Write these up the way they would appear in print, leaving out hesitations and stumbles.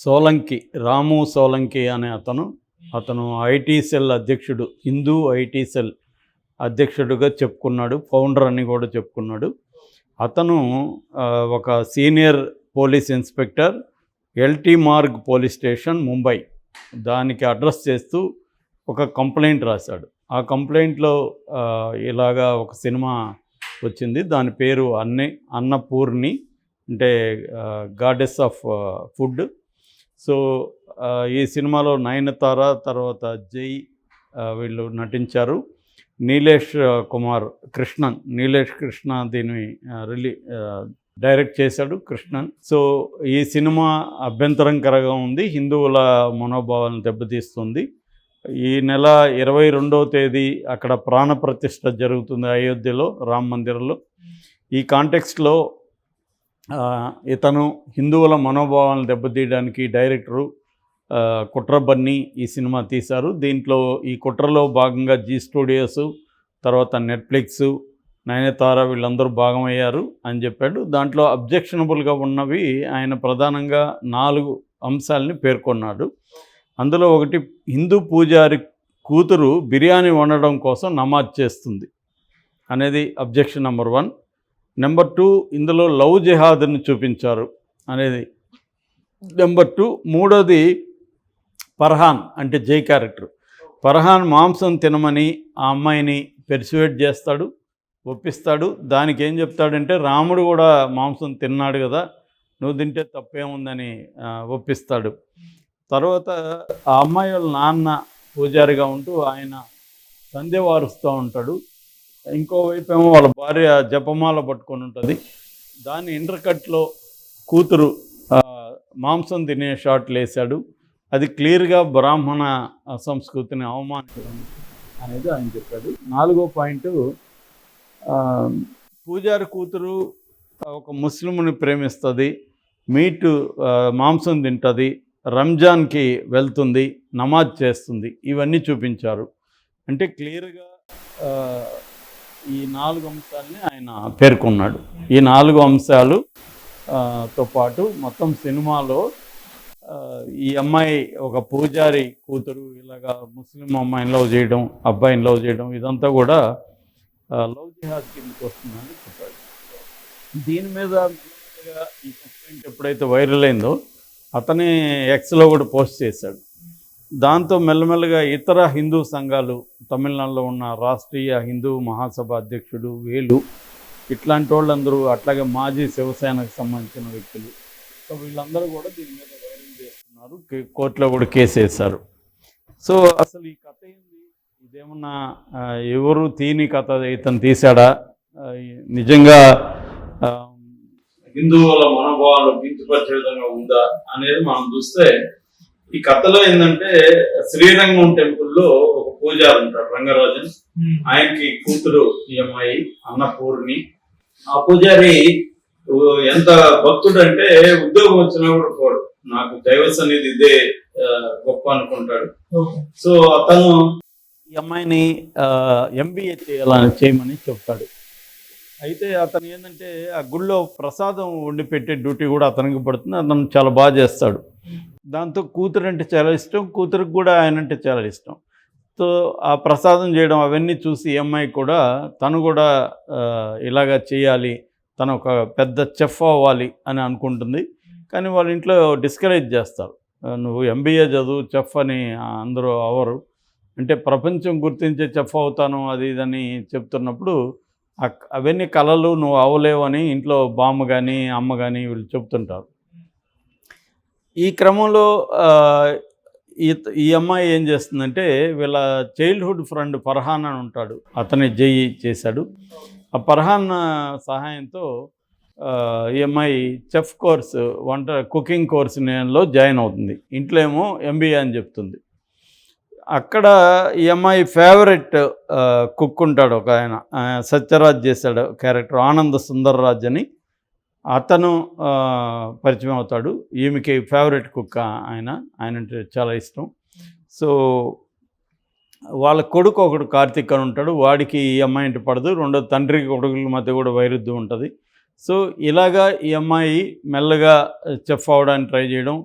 సోలంకి రాము సోలంకి అనే అతను IT cell అధ్యక్షుడు, హిందూ ఐటీ సెల్ అధ్యక్షుడిగా చెప్పుకున్నాడు, ఫౌండర్ అని కూడా చెప్పుకున్నాడు. అతను ఒక senior police inspector, LT Marg police station Mumbai, దానికి అడ్రస్ చేస్తూ ఒక కంప్లైంట్ రాశాడు. ఆ కంప్లైంట్లో ఇలాగా ఒక సినిమా వచ్చింది, దాని పేరు అన్నపూర్ణి, అంటే గాడెస్ ఆఫ్ ఫుడ్. సో ఈ సినిమాలో నయనతార, తర్వాత జై వీళ్ళు నటించారు. నీలేష్ కృష్ణ దీన్ని డైరెక్ట్ చేశాడు కృష్ణన్. సో ఈ సినిమా అభ్యంతరకరంగా ఉంది, హిందువుల మనోభావాలను దెబ్బతీస్తుంది. ఈ నెల 22వ తేదీ అక్కడ ప్రాణప్రతిష్ఠ జరుగుతుంది అయోధ్యలో, రామ మందిరంలో. ఈ కాంటెక్స్ట్లో ఇతను హిందువుల మనోభావాలను దెబ్బతీయడానికి డైరెక్టరు కుట్ర బన్నీ ఈ సినిమా తీశారు. దీంట్లో ఈ కుట్రలో భాగంగా జీ స్టూడియోస్, తర్వాత నెట్ఫ్లిక్స్, నయనతార వీళ్ళందరూ భాగమయ్యారు అని చెప్పాడు. దాంట్లో అబ్జెక్షనబుల్గా ఉన్నవి ఆయన ప్రధానంగా 4 అంశాలని పేర్కొన్నాడు. అందులో ఒకటి, హిందూ పూజారి కూతురు బిర్యానీ వండడం కోసం నమాజ్ చేస్తుంది అనేది అబ్జెక్షన్ నెంబర్ 1. నెంబర్ 2, ఇందులో లవ్ జిహాద్ని చూపించారు అనేది నెంబర్ 2. మూడోది, ఫర్హాన్ అంటే జై క్యారెక్టర్, ఫర్హాన్ మాంసం తినమని ఆ అమ్మాయిని పెర్సువేట్ చేస్తాడు, ఒప్పిస్తాడు. దానికి ఏం చెప్తాడంటే, రాముడు కూడా మాంసం తిన్నాడు కదా, నువ్వు తింటే తప్పేముందని ఒప్పిస్తాడు. తర్వాత ఆ అమ్మాయి వాళ్ళ నాన్న పూజారిగా ఉంటూ ఆయన సంధ్య వారుస్తూ ఉంటాడు. ఇంకోవైపు ఏమో వాళ్ళ భార్య జపమాల పట్టుకొని ఉంటుంది. దాని ఇంటర్కట్లో కూతురు మాంసం తినే షాట్లు వేశాడు. అది క్లియర్గా బ్రాహ్మణ సంస్కృతిని అవమానించడం అనేది ఆయన చెప్పాడు. 4వ పాయింట్, పూజారి కూతురు ఒక ముస్లింని ప్రేమిస్తుంది, మాంసం తింటుంది, రంజాన్కి వెళ్తుంది, నమాజ్ చేస్తుంది, ఇవన్నీ చూపించారు. అంటే క్లియర్గా ఈ 4 అంశాలని ఆయన పేర్కొన్నాడు. ఈ 4 అంశాలు తో పాటు మొత్తం సినిమాలో ఈ అమ్మాయి ఒక పూజారి కూతురు ఇలాగా ముస్లిం అమ్మాయిని లవ్ చేయడం, అబ్బాయిని లవ్ చేయడం, ఇదంతా కూడా లవ్ జిహాద్ కిందకి వస్తుందని చెప్పాడు. దీని మీద ఈ కంప్లైంట్ ఎప్పుడైతే వైరల్ అయిందో అతని ఎక్స్లో కూడా పోస్ట్ చేశాడు. దాంతో మెల్లమెల్లగా ఇతర హిందూ సంఘాలు, తమిళనాడులో ఉన్న రాష్ట్రీయ హిందూ మహాసభ అధ్యక్షుడు వేలు, ఇట్లాంటి వాళ్ళందరూ, అట్లాగే మాజీ శివసేనకు సంబంధించిన వ్యక్తులు, సో వీళ్ళందరూ కూడా దీని మీద వైరల్ చేస్తున్నారు, కోర్టులో కూడా కేసు వేశారు. సో అసలు ఈ కథ ఏంది, ఇదేమన్నా ఎవరు తీని కథ ఇతను తీశాడా, నిజంగా హిందువుల మనోభావాలు కించపరిచే విధంగా ఉందా అనేది మనం చూస్తే, ఈ కథలో ఏంటంటే శ్రీరంగం టెంపుల్లో ఒక పూజారి ఉంటాడు రంగరాజన్, ఆయనకి కూతురు ఈ అమ్మాయి అన్నపూర్ణి. ఆ పూజారి ఎంత భక్తుడు అంటే ఉద్యోగం వచ్చినప్పుడు కూడా నాకు దైవ సన్నిధి ఇదే గొప్ప అనుకుంటాడు. సో అతను ఈ అమ్మాయిని MBA చేయమని చెప్తాడు. అయితే అతను ఏంటంటే ఆ గుళ్ళో ప్రసాదం వండి పెట్టే డ్యూటీ కూడా అతనికి పడుతుంది, అతను చాలా బాగా చేస్తాడు. దాంతో కూతురు అంటే చాలా ఇష్టం, కూతురికి కూడా ఆయన అంటే చాలా ఇష్టం. సో ఆ ప్రసాదం చేయడం అవన్నీ చూసి ఈ అమ్మాయి కూడా తను కూడా ఇలాగా చేయాలి, తను ఒక పెద్ద చెఫ్ అవ్వాలి అని అనుకుంటుంది. కానీ వాళ్ళ ఇంట్లో డిస్కరేజ్ చేస్తారు, నువ్వు MBA చదువు, చెఫ్ అని అందరూ అవరు, అంటే ప్రపంచం గుర్తించే చెఫ్ అవుతాను అది ఇదని చెప్తున్నప్పుడు అవన్నీ కళలు, నువ్వు అవ్వలేవు అని ఇంట్లో బామ్మ కానీ అమ్మ కానీ వీళ్ళు చెప్తుంటారు. ఈ క్రమంలో ఈ అమ్మాయి ఏం చేస్తుందంటే, వీళ్ళ చైల్డ్హుడ్ ఫ్రెండ్ ఫర్హాన్ అని ఉంటాడు, అతని జై చేశాడు. ఆ ఫర్హాన్ సహాయంతో ఈ అమ్మాయి చెఫ్ కోర్స్, కుకింగ్ కోర్సులో జాయిన్ అవుతుంది. ఇంట్లో ఏమో MBA అని చెప్తుంది. అక్కడ ఈ అమ్మాయి ఫేవరెట్ కుక్ ఉంటాడు ఒక ఆయన, సత్యరాజ్ చేశాడు క్యారెక్టర్, ఆనంద సుందర్రాజ్ అని, అతను పరిచయం అవుతాడు. ఈమెకి ఫేవరెట్ కుక్ ఆయన అంటే చాలా ఇష్టం. సో వాళ్ళ కొడుకు ఒకడు కార్తీక్ అని ఉంటాడు, వాడికి ఈ అమ్మాయి అంటే పడదు. రెండో తండ్రి కొడుకుల మధ్య కూడా వైరుధ్యం ఉంటుంది. సో ఇలాగా ఈ అమ్మాయి మెల్లగా చెఫ్ అవడానికి ట్రై చేయడం,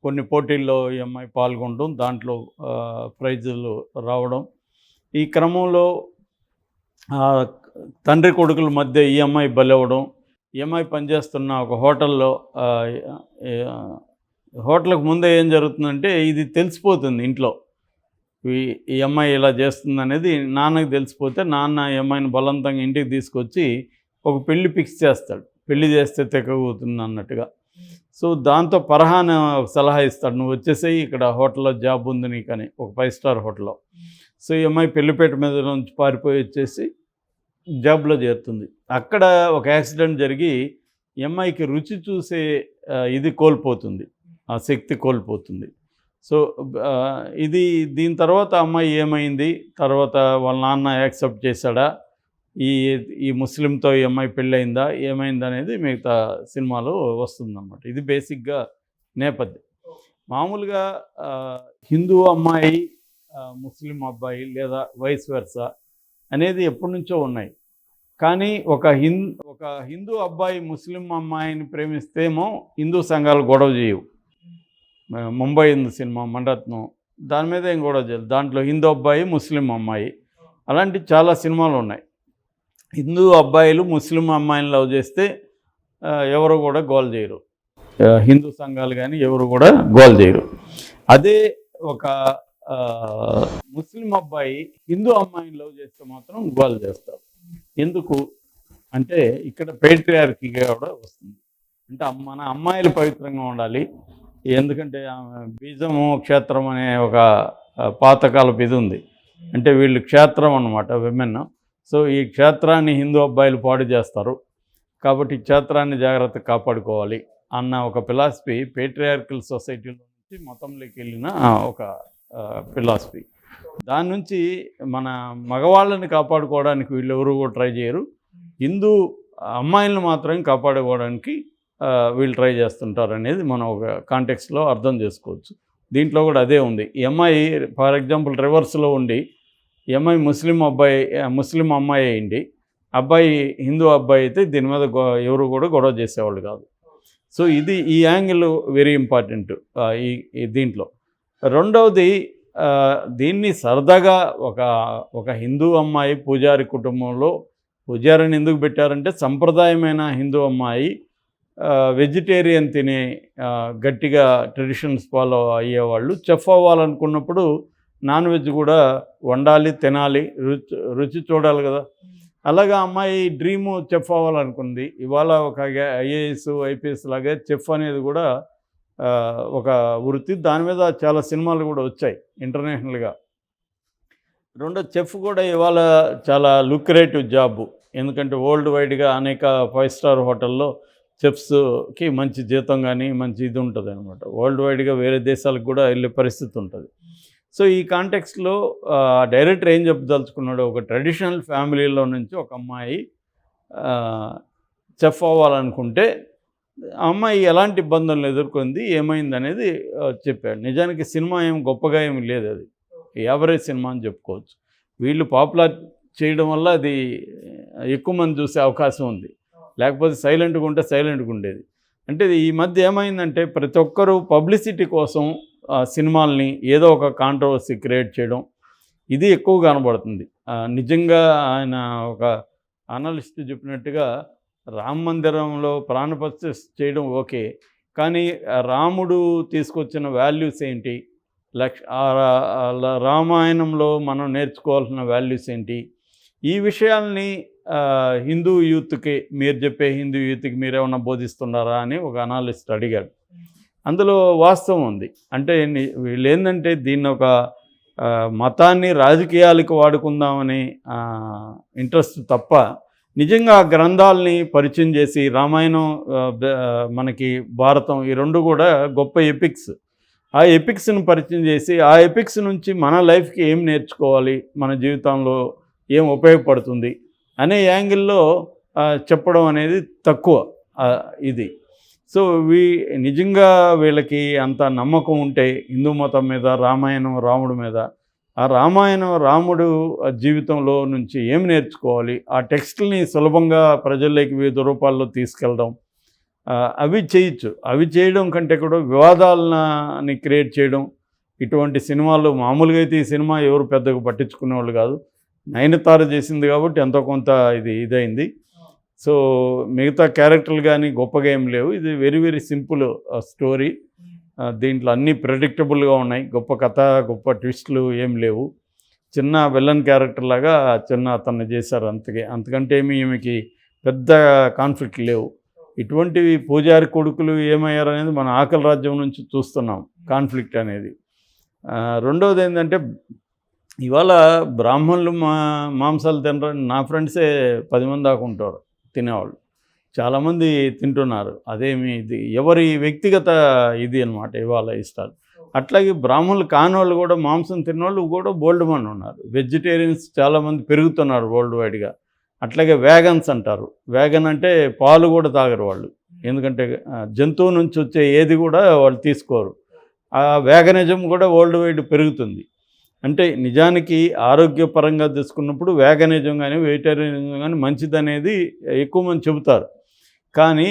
కొన్ని పోటీల్లో ఈ అమ్మాయి పాల్గొనడం, దాంట్లో ప్రైజులు రావడం. ఈ క్రమంలో తండ్రి కొడుకుల మధ్య ఈ అమ్మాయి బలవ్వడం. ఈ అమ్మాయి పనిచేస్తున్న ఒక హోటల్లో హోటల్కి ముందే ఏం జరుగుతుందంటే ఇది తెలిసిపోతుంది ఇంట్లో. ఈ ఈ అమ్మాయి ఇలా చేస్తుందనేది నాన్నకి తెలిసిపోతే నాన్న ఈ అమ్మాయిని బలవంతంగా ఇంటికి తీసుకొచ్చి ఒక పెళ్లి ఫిక్స్ చేస్తాడు. పెళ్లి చేస్తే తెగవుతుంది అన్నట్టుగా. సో దాంతో ఫర్హాన్ ఒక సలహా ఇస్తాడు, నువ్వు వచ్చేసేయి, ఇక్కడ హోటల్లో జాబ్ ఉంది నీకని, ఒక 5 స్టార్ హోటల్లో. సో ఈ అమ్మాయి పెళ్లిపేట మీద నుంచి పారిపోయి వచ్చేసి జాబ్లో చేరుతుంది. అక్కడ ఒక యాక్సిడెంట్ జరిగి ఈ అమ్మాయికి రుచి చూసే ఇది కోల్పోతుంది, ఆ శక్తి కోల్పోతుంది. సో దీని తర్వాత అమ్మాయి ఏమైంది, తర్వాత వాళ్ళ నాన్న యాక్సెప్ట్ చేశాడా, ఈ ముస్లింతో ఈ అమ్మాయి పెళ్ళయిందా, ఏమైంది అనేది మిగతా సినిమాలో వస్తుందన్నమాట. ఇది బేసిక్గా నేపథ్యం. మామూలుగా హిందూ అమ్మాయి ముస్లిం అబ్బాయి లేదా వైస్ వెర్సా అనేది ఎప్పటి నుంచో ఉన్నాయి. కానీ ఒక హిందూ అబ్బాయి ముస్లిం అమ్మాయిని ప్రేమిస్తేమో హిందూ సంఘాలు గొడవ చేయవు. ముంబై ఉంది సినిమా మణరత్నం, దాని మీద ఏం గొడవ చేయదు. దాంట్లో హిందూ అబ్బాయి ముస్లిం అమ్మాయి, అలాంటి చాలా సినిమాలు ఉన్నాయి. హిందూ అబ్బాయిలు ముస్లిం అమ్మాయిని లవ్ చేస్తే ఎవరు కూడా గోల్ చేయరు, హిందూ సంఘాలు కానీ ఎవరు కూడా గోల్ చేయరు. అదే ఒక ముస్లిం అబ్బాయి హిందూ అమ్మాయిని లవ్ చేస్తే మాత్రం గోల్ చేస్తారు. ఎందుకు అంటే ఇక్కడ పేట్రియార్కీగా కూడా వస్తుంది. అంటే మన అమ్మాయిలు పవిత్రంగా ఉండాలి, ఎందుకంటే బీజము క్షేత్రం అనే ఒక పాతకాలపు ఇది ఉంది. అంటే వీళ్ళు క్షేత్రం అన్నమాట, విమెన్. సో ఈ క్షేత్రాన్ని హిందూ అబ్బాయిలు పాడు చేస్తారు, కాబట్టి క్షేత్రాన్ని జాగ్రత్తగా కాపాడుకోవాలి అన్న ఒక ఫిలాసఫీ పేట్రియార్కల్ సొసైటీలో నుంచి మతంలోకి వెళ్ళిన ఒక ఫిలాసఫీ. దాని నుంచి మన మగవాళ్ళని కాపాడుకోవడానికి వీళ్ళు ఎవరు కూడా ట్రై చేయరు, హిందూ అమ్మాయిలను మాత్రమే కాపాడుకోవడానికి వీళ్ళు ట్రై చేస్తుంటారు అనేది మనం ఒక కాంటెక్స్లో అర్థం చేసుకోవచ్చు. దీంట్లో కూడా అదే ఉంది. ఈ అమ్మాయి ఫర్ ఎగ్జాంపుల్ రివర్స్లో ఉండి ఈ అమ్మాయి ముస్లిం అమ్మాయి అయింది, అబ్బాయి హిందూ అబ్బాయి అయితే దీని మీద ఎవరు కూడా గొడవ చేసేవాళ్ళు కాదు. సో ఈ యాంగిల్ వెరీ ఇంపార్టెంట్ ఈ దీంట్లో. రెండవది, దీన్ని సరదాగా ఒక హిందూ అమ్మాయి పూజారి కుటుంబంలో, పూజారిని ఎందుకు పెట్టారంటే సంప్రదాయమైన హిందూ అమ్మాయి వెజిటేరియన్ తినే గట్టిగా ట్రెడిషన్స్ ఫాలో అయ్యేవాళ్ళు చెఫ్ అవ్వాలనుకున్నప్పుడు నాన్ వెజ్ కూడా వండాలి, తినాలి, రుచి చూడాలి కదా. అలాగా అమ్మాయి డ్రీము చెఫ్ అవ్వాలనుకుంది. ఇవాళ ఒక ఐఏఎస్ ఐపీఎస్ లాగే చెఫ్ అనేది కూడా ఒక వృత్తి. దాని మీద చాలా సినిమాలు కూడా వచ్చాయి ఇంటర్నేషనల్గా. రెండో చెఫ్ కూడా ఇవాళ చాలా లుక్రేటివ్ జాబు, ఎందుకంటే వరల్డ్ వైడ్గా అనేక 5 స్టార్ హోటల్లో చెఫ్స్కి మంచి జీతం కానీ మంచి ఇది ఉంటుంది అనమాట. వరల్డ్ వైడ్గా వేరే దేశాలకు కూడా వెళ్ళే పరిస్థితి ఉంటుంది. సో ఈ కాంటెక్స్లో డైరెక్టర్ ఏం చెప్పదలుచుకున్నాడు, ఒక ట్రెడిషనల్ ఫ్యామిలీలో నుంచి ఒక అమ్మాయి చెఫ్ అవ్వాలనుకుంటే అమ్మాయి ఎలాంటి ఇబ్బందులను ఎదుర్కొంది, ఏమైంది అనేది చెప్పాడు. నిజానికి సినిమా ఏం గొప్పగా ఏమి లేదు, అది యావరేజ్ సినిమా అని చెప్పుకోవచ్చు. వీళ్ళు పాపులర్ చేయడం వల్ల అది ఎక్కువ మంది చూసే అవకాశం ఉంది, లేకపోతే సైలెంట్గా ఉంటే సైలెంట్గా ఉండేది. అంటే ఈ మధ్య ఏమైందంటే ప్రతి ఒక్కరూ పబ్లిసిటీ కోసం సినిమాల్ని ఏదో ఒక కాంట్రవర్సీ క్రియేట్ చేయడం, ఇది ఎక్కువ కనబడుతుంది. నిజంగా ఆయన ఒక అనలిస్ట్ చెప్పినట్టుగా రామ మందిరంలో ప్రాణప్రతిష్ఠ చేయడం ఓకే, కానీ రాముడు తీసుకొచ్చిన వాల్యూస్ ఏంటి, రామాయణంలో మనం నేర్చుకోవాల్సిన వాల్యూస్ ఏంటి, ఈ విషయాల్ని హిందూ యూత్కి, మీరు చెప్పే హిందూ యూత్కి మీరేమన్నా బోధిస్తున్నారా అని ఒక అనాలిస్ట్ అడిగాడు. అందులో వాస్తవం ఉంది. అంటే వీళ్ళు ఏంటంటే దీన్ని ఒక మతాన్ని రాజకీయాలకు వాడుకుందామని ఇంట్రెస్ట్ తప్ప, నిజంగా ఆ గ్రంథాలని పరిచయం చేసి రామాయణం, మనకి భారతం, ఈ రెండు కూడా గొప్ప ఎపిక్స్. ఆ ఎపిక్స్ని పరిచయం చేసి ఆ ఎపిక్స్ నుంచి మన లైఫ్కి ఏం నేర్చుకోవాలి, మన జీవితంలో ఏం ఉపయోగపడుతుంది అనే యాంగిల్లో చెప్పడం అనేది తక్కువ ఇది. సో నిజంగా వీళ్ళకి అంత నమ్మకం ఉంటే హిందూ మతం మీద, రామాయణం రాముడి మీద, ఆ రామాయణం రాముడు జీవితంలో నుంచి ఏం నేర్చుకోవాలి, ఆ టెక్స్ట్ని సులభంగా ప్రజల్లోకి వివిధ రూపాల్లో తీసుకెళ్ళడం, అవి చేయొచ్చు. అవి చేయడం కంటే కూడా వివాదాలని క్రియేట్ చేయడం, ఇటువంటి సినిమాలు మామూలుగా అయితే ఈ సినిమా ఎవరు పెద్దగా పట్టించుకునేవాళ్ళు కాదు. నయనతార చేసింది కాబట్టి ఎంతో కొంత ఇదైంది. సో మిగతా క్యారెక్టర్లు కానీ గొప్పగా ఏం లేవు. ఇది వెరీ వెరీ సింపుల్ స్టోరీ. దీంట్లో అన్నీ ప్రెడిక్టబుల్గా ఉన్నాయి. గొప్ప కథ, గొప్ప ట్విస్టులు ఏం లేవు. చిన్న విలన్ క్యారెక్టర్ లాగా చిన్న అతన్ని చేశారు అంతకంటే ఏమి ఈమెకి పెద్ద కాన్ఫ్లిక్ట్ లేవు. ఇటువంటివి పూజారి కొడుకులు ఏమయ్యారనేది మన ఆకలి రాజ్యం నుంచి చూస్తున్నాం కాన్ఫ్లిక్ట్ అనేది. రెండవది ఏంటంటే ఇవాళ బ్రాహ్మణులు మాంసాలు తినరని నా ఫ్రెండ్సే 10 మంది దాకా ఉంటారు తినేవాళ్ళు. చాలామంది తింటున్నారు. అదేమి ఇది ఎవరి వ్యక్తిగత ఇది అనమాట ఇవాళ ఇష్టాలు. అట్లాగే బ్రాహ్మణులు కానివాళ్ళు కూడా మాంసం తిన్నవాళ్ళు కూడా బోల్డ్ మంది ఉన్నారు. వెజిటేరియన్స్ చాలామంది పెరుగుతున్నారు వరల్డ్ వైడ్గా. అట్లాగే వ్యాగన్స్ అంటారు. వ్యాగన్ అంటే పాలు కూడా తాగరు వాళ్ళు, ఎందుకంటే జంతువు నుంచి వచ్చే ఏది కూడా వాళ్ళు తీసుకోరు. ఆ వ్యాగనిజం కూడా వరల్డ్ వైడ్ పెరుగుతుంది. అంటే నిజానికి ఆరోగ్యపరంగా తీసుకున్నప్పుడు వ్యాగనిజం కానీ వెజిటేరియనిజం కానీ మంచిదనేది ఎక్కువ మంది చెబుతారు. కానీ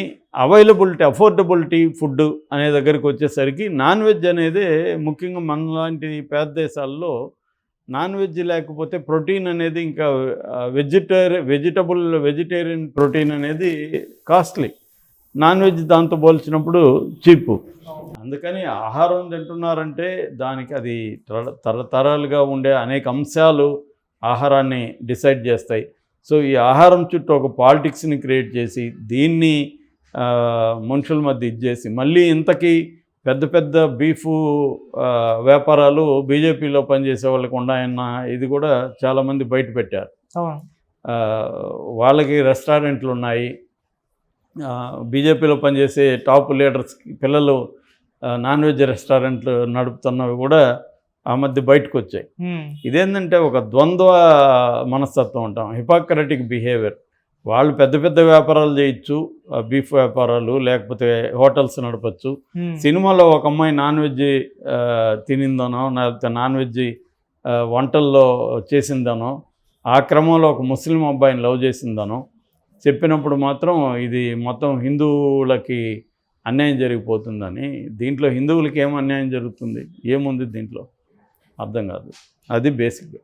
అఫోర్డబిలిటీ ఫుడ్ అనే దగ్గరికి వచ్చేసరికి నాన్ వెజ్ అనేది ముఖ్యంగా మనలాంటి పేద దేశాల్లో నాన్ వెజ్ లేకపోతే ప్రోటీన్ అనేది ఇంకా వెజిటేరియన్ ప్రోటీన్ అనేది కాస్ట్లీ. నాన్ వెజ్ దాంతో పోల్చినప్పుడు చీపు. అందుకని ఆహారం తింటున్నారంటే దానికి అది తరతరాలుగా ఉండే అనేక అంశాలు ఆహారాన్ని డిసైడ్ చేస్తాయి. సో ఈ ఆహారం చుట్టూ ఒక పాలిటిక్స్ని క్రియేట్ చేసి దీన్ని మనుషుల మధ్య ఇచ్చేసి మళ్ళీ ఇంతకీ పెద్ద పెద్ద బీఫ్ వ్యాపారాలు బీజేపీలో పనిచేసే వాళ్ళకి ఉన్నాయన్న ఇది కూడా చాలామంది బయట పెట్టారు. వాళ్ళకి రెస్టారెంట్లు ఉన్నాయి. బీజేపీలో పనిచేసే టాప్ లీడర్స్కి పిల్లలు నాన్ వెజ్ రెస్టారెంట్లు నడుపుతున్నవి కూడా ఆ మధ్య బయటకు వచ్చాయి. ఇదేంటంటే ఒక ద్వంద్వ మనస్తత్వం అంటాం, హిపోక్రటిక్ బిహేవియర్. వాళ్ళు పెద్ద పెద్ద వ్యాపారాలు చేయొచ్చు, బీఫ్ వ్యాపారాలు, లేకపోతే హోటల్స్ నడపచ్చు. సినిమాలో ఒక అమ్మాయి నాన్ వెజ్ తినిందనో, లేకపోతే నాన్ వెజ్ వంటల్లో చేసిందనో, ఆ క్రమంలో ఒక ముస్లిం అబ్బాయిని లవ్ చేసిందనో చెప్పినప్పుడు మాత్రం ఇది మొత్తం హిందువులకి అన్యాయం జరిగిపోతుందని. దీంట్లో హిందువులకి ఏం అన్యాయం జరుగుతుంది, ఏముంది దీంట్లో అర్థం కాదు. అది బేసిక్గా.